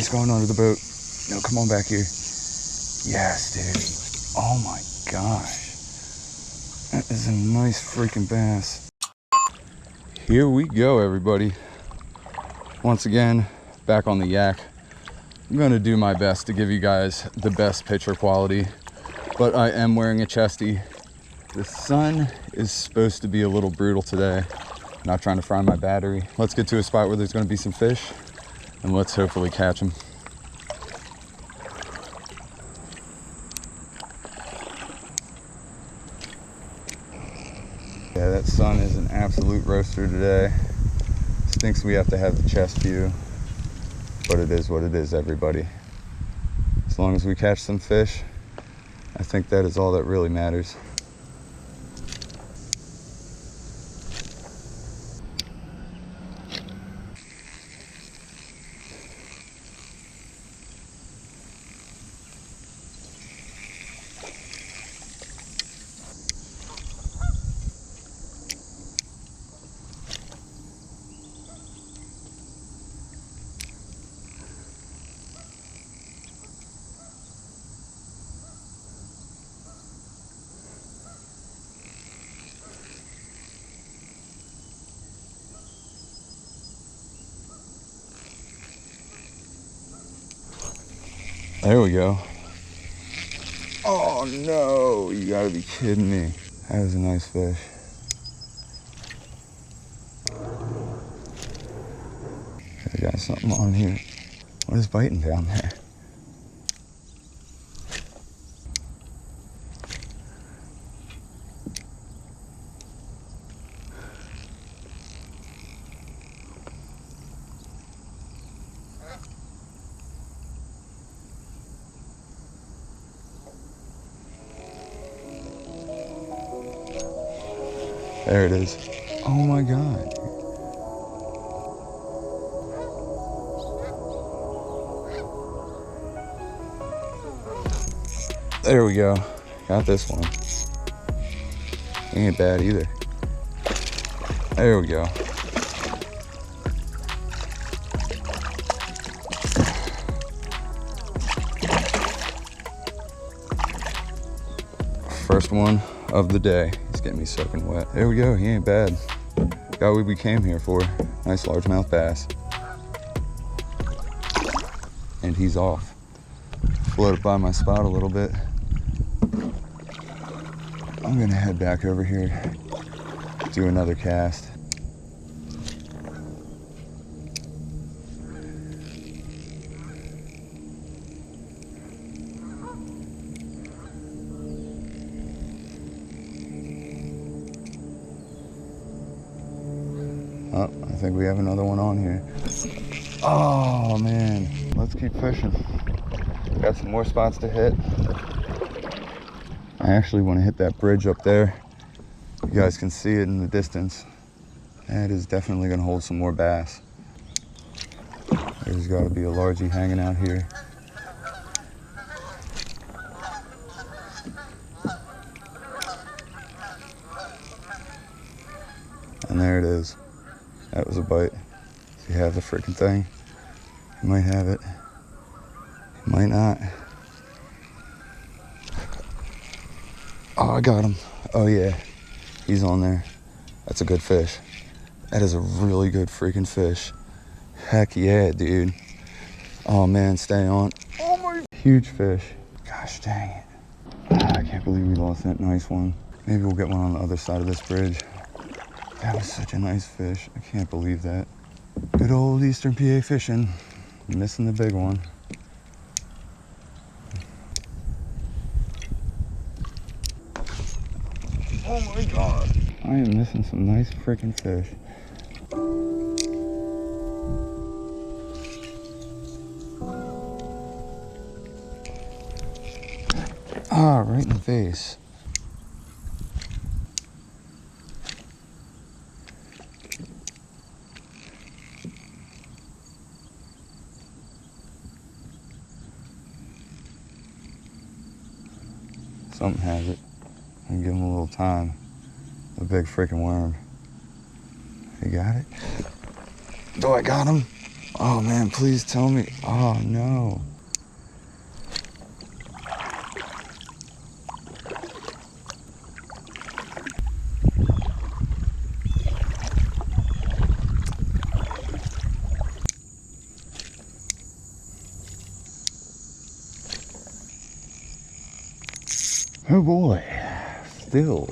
He's going under the boat. No, come on back here. Yes, dude. Oh my gosh. That is a nice freaking bass. Here we go, everybody. Once again, back on the yak. I'm gonna do my best to give you guys the best picture quality, but I am wearing a chesty. The sun is supposed to be a little brutal today. Not trying to fry my battery. Let's get to a spot where there's gonna be some fish, and let's hopefully catch them. Yeah, that sun is an absolute roaster today. Stinks we have to have the chest view, but it is what it is, everybody. As long as we catch some fish, I think that is all that really matters. There we go. Oh no, you gotta be kidding me. That was a nice fish. I got something on here. What is biting down there? There it is. Oh my God. There we go. Got this one. Ain't bad either. There we go. First one of the day. He's getting me soaking wet. There we go. He ain't bad. Got what we came here for. Nice largemouth bass. And he's off. Floated by my spot a little bit. I'm gonna head back over here, do another cast. Oh, I think we have another one on here. Oh man, let's keep fishing. Got some more spots to hit. I actually want to hit that bridge up there. You guys can see it in the distance. That is definitely going to hold some more bass. There's got to be a largie hanging out here. And there it is. That was a bite. If you have the freaking thing, you might have it. You might not. Oh, I got him. Oh yeah, he's on there. That's a good fish. That is a really good freaking fish. Heck yeah, dude. Oh man, stay on. Oh my, huge fish. Gosh dang it. I can't believe we lost that nice one. Maybe we'll get one on the other side of this bridge. That was such a nice fish. I can't believe that. Good old Eastern PA fishing. Missing the big one. Oh my God. I am missing some nice freaking fish. Ah, right in the face. Something has it. And give him a little time. A big freaking worm. You got it? Oh, I got him. Oh man, please tell me. Oh no. Oh boy, still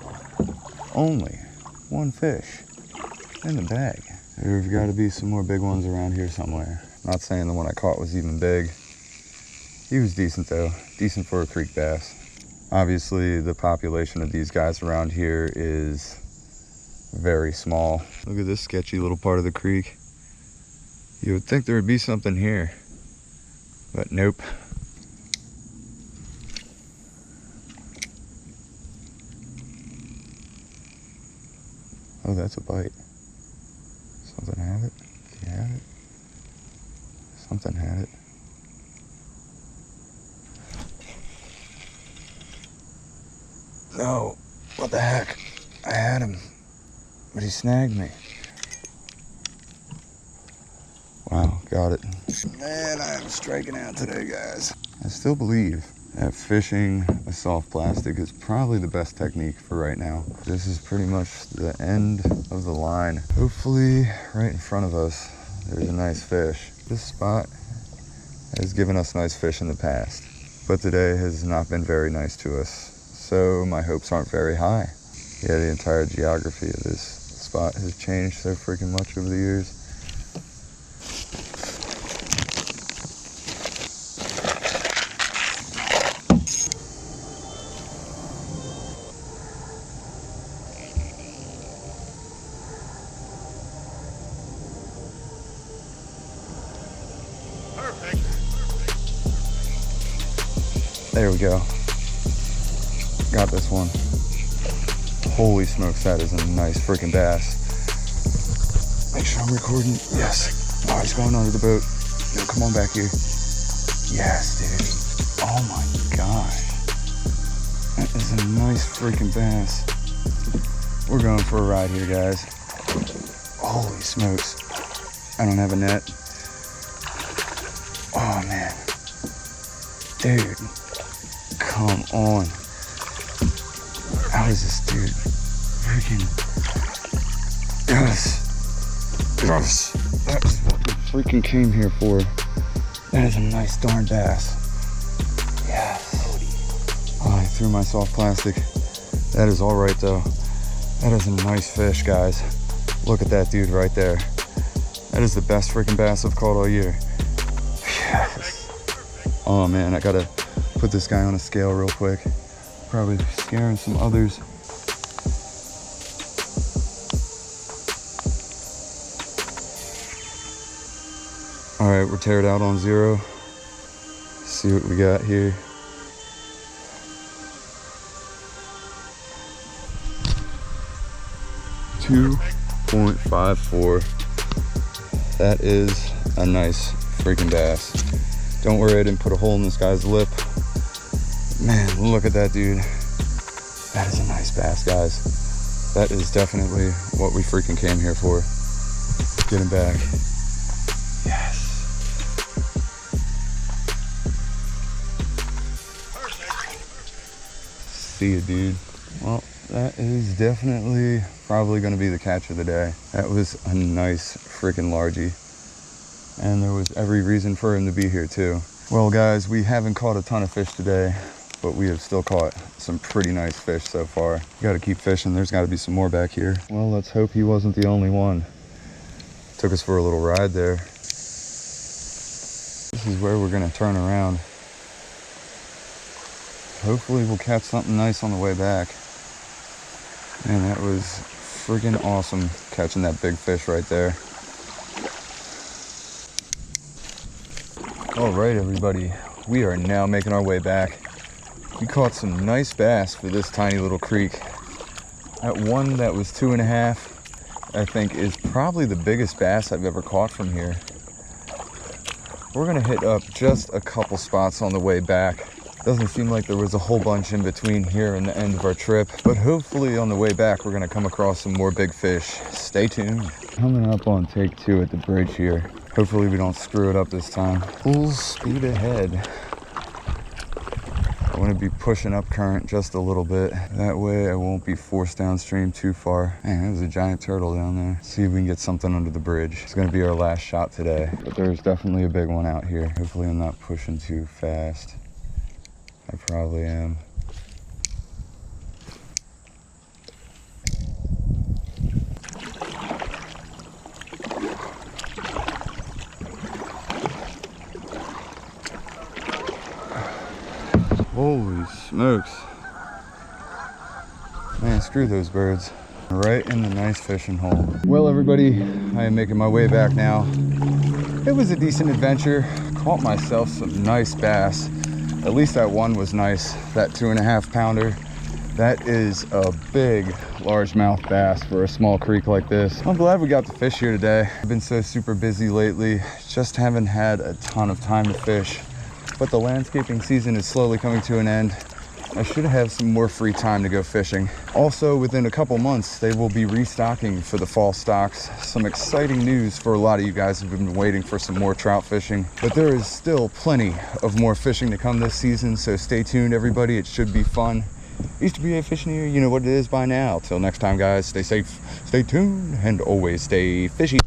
only one fish in the bag. There's got to be some more big ones around here somewhere. Not saying the one I caught was even big. He was decent though, decent for a creek bass. Obviously the population of these guys around here is very small. Look at this sketchy little part of the creek. You would think there would be something here, but nope. Oh, that's a bite. Something had it. He had it. Something had it. No, what the heck? I had him, but he snagged me. Wow, got it. Man, I am striking out today, guys. I still believe that fishing a soft plastic is probably the best technique for right now. This is pretty much the end of the line. Hopefully, right in front of us, there's a nice fish. This spot has given us nice fish in the past, but today has not been very nice to us. So my hopes aren't very high. Yeah, the entire geography of this spot has changed so freaking much over the years. There we go. Got this one. Holy smokes, that is a nice freaking bass. Make sure I'm recording. Yes. Oh, he's going under the boat. No, come on back here. Yes, dude. Oh my gosh. That is a nice freaking bass. We're going for a ride here, guys. Holy smokes. I don't have a net. Oh man. Dude. Come on. How is this dude? Freaking. Yes. Yes. That's what we freaking came here for. That is a nice darn bass. Yes. Oh, I threw my soft plastic. That is alright though. That is a nice fish, guys. Look at that dude right there. That is the best freaking bass I've caught all year. Yes. Oh man, I gotta put this guy on a scale real quick. Probably scaring some others. All right, we're teared out on 0. See what we got here. .54. That is a nice freaking bass. Don't worry, I didn't put a hole in this guy's lip. Man, look at that dude. That is a nice bass, guys. That is definitely what we freaking came here for. Get him back. Yes. See ya, dude. Well, that is definitely probably going to be the catch of the day. That was a nice freaking largie. And there was every reason for him to be here too. Well guys, we haven't caught a ton of fish today, but we have still caught some pretty nice fish so far. You gotta keep fishing. There's gotta be some more back here. Well, let's hope he wasn't the only one. Took us for a little ride there. This is where we're gonna turn around. Hopefully we'll catch something nice on the way back. Man, that was freaking awesome catching that big fish right there. All right, everybody, we are now making our way back. We caught some nice bass for this tiny little creek. That one that was 2.5, I think is probably the biggest bass I've ever caught from here. We're gonna hit up just a couple spots on the way back. Doesn't seem like there was a whole bunch in between here and the end of our trip, but hopefully on the way back, we're gonna come across some more big fish. Stay tuned. Coming up on take 2 at the bridge here. Hopefully we don't screw it up this time. Full speed ahead. I want to be pushing up current just a little bit. That way I won't be forced downstream too far. Man, there's a giant turtle down there. Let's see if we can get something under the bridge. It's going to be our last shot today. But there's definitely a big one out here. Hopefully I'm not pushing too fast. I probably am. Holy smokes. Man, screw those birds. Right in the nice fishing hole. Well, everybody, I am making my way back now. It was a decent adventure. Caught myself some nice bass. At least that one was nice, that 2.5 pounder. That is a big largemouth bass for a small creek like this. I'm glad we got to fish here today. I've been so super busy lately, just haven't had a ton of time to fish. But the landscaping season is slowly coming to an end. I should have some more free time to go fishing. Also, within a couple months, they will be restocking for the fall stocks. Some exciting news for a lot of you guys who've been waiting for some more trout fishing. But there is still plenty of more fishing to come this season, so stay tuned, everybody. It should be fun. Used to be a fishing here, you know what it is by now. Till next time, guys, stay safe, stay tuned, and always stay fishy.